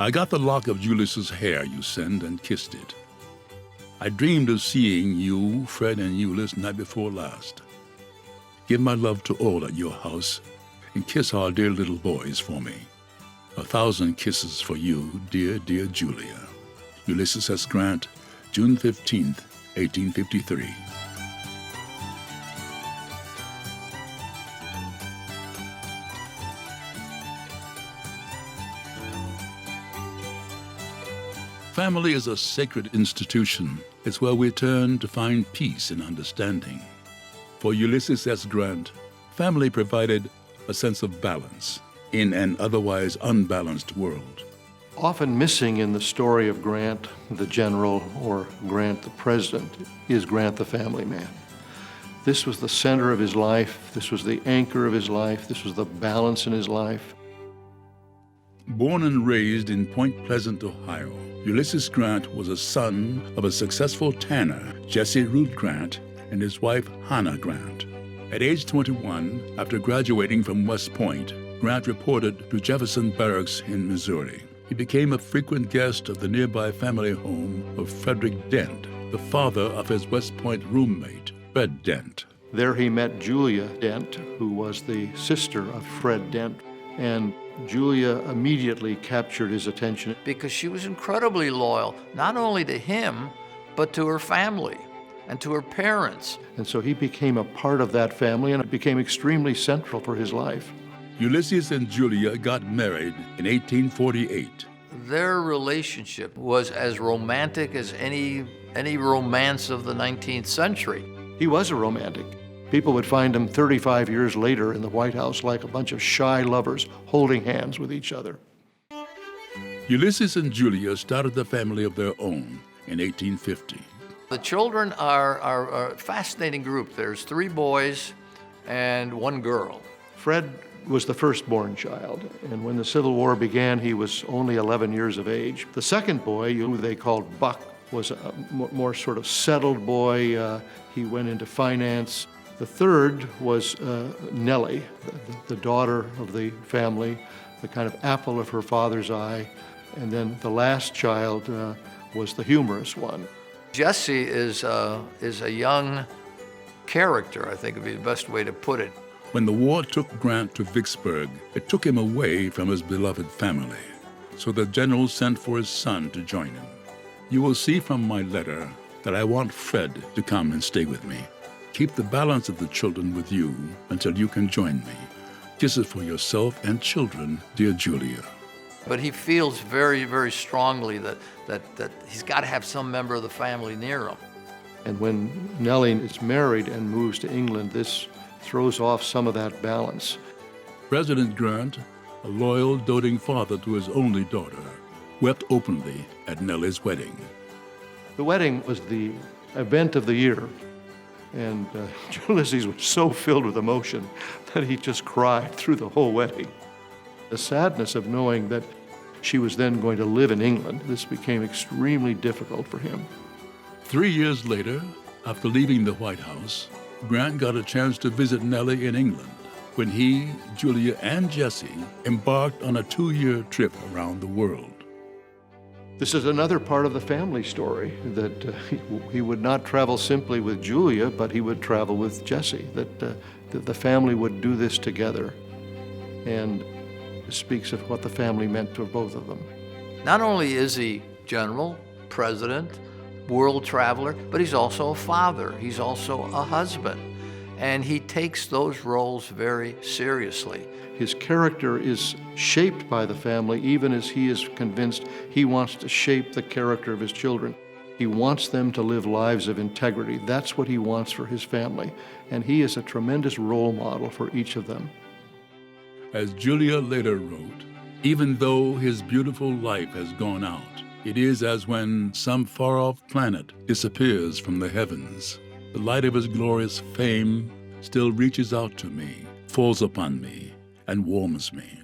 I got the lock of Ulysses' hair you sent and kissed it. I dreamed of seeing you, Fred, and Ulysses night before last. Give my love to all at your house, and kiss our dear little boys for me. 1,000 kisses for you, dear, dear Julia. Ulysses S. Grant, June 15th, 1853. Family is a sacred institution. It's where we turn to find peace and understanding. For Ulysses S. Grant, family provided a sense of balance in an otherwise unbalanced world. Often missing in the story of Grant, the general, or Grant, the president, is Grant, the family man. This was the center of his life. This was the anchor of his life. This was the balance in his life. Born and raised in Point Pleasant, Ohio, Ulysses Grant was a son of a successful tanner, Jesse Root Grant, and his wife, Hannah Grant. At age 21, after graduating from West Point, Grant reported to Jefferson Barracks in Missouri. He became a frequent guest of the nearby family home of Frederick Dent, the father of his West Point roommate, Fred Dent. There he met Julia Dent, who was the sister of Fred Dent, and Julia immediately captured his attention. Because she was incredibly loyal, not only to him, but to her family and to her parents. And so he became a part of that family, and it became extremely central for his life. Ulysses and Julia got married in 1848. Their relationship was as romantic as any romance of the 19th century. He was a romantic. People would find him 35 years later in the White House like a bunch of shy lovers holding hands with each other. Ulysses and Julia started a family of their own in 1850. The children are a fascinating group. There's 3 boys and 1 girl. Fred was the firstborn child, and when the Civil War began, he was only 11 years of age. The second boy, who they called Buck, was a more sort of settled boy. He went into finance. The third was Nellie, the daughter of the family, the kind of apple of her father's eye. And then the last child was the humorous one. Jesse is a young character, I think would be the best way to put it. When the war took Grant to Vicksburg, it took him away from his beloved family. So the general sent for his son to join him. You will see from my letter that I want Fred to come and stay with me. Keep the balance of the children with you until you can join me. Kisses for yourself and children, dear Julia. But he feels very, very strongly that he's got to have some member of the family near him. And when Nellie is married and moves to England, this throws off some of that balance. President Grant, a loyal, doting father to his only daughter, wept openly at Nellie's wedding. The wedding was the event of the year. And Ulysses was so filled with emotion that he just cried through the whole wedding. The sadness of knowing that she was then going to live in England, this became extremely difficult for him. 3 years later, after leaving the White House, Grant got a chance to visit Nellie in England when he, Julia, and Jesse embarked on a 2-year trip around the world. This is another part of the family story, that he would not travel simply with Julia, but he would travel with Jesse, that the family would do this together. And it speaks of what the family meant to both of them. Not only is he general, president, world traveler, but he's also a father. He's also a husband. And he takes those roles very seriously. His character is shaped by the family, even as he is convinced he wants to shape the character of his children. He wants them to live lives of integrity. That's what he wants for his family. And he is a tremendous role model for each of them. As Julia later wrote, even though his beautiful life has gone out, it is as when some far-off planet disappears from the heavens. The light of his glorious fame still reaches out to me, falls upon me, and warms me.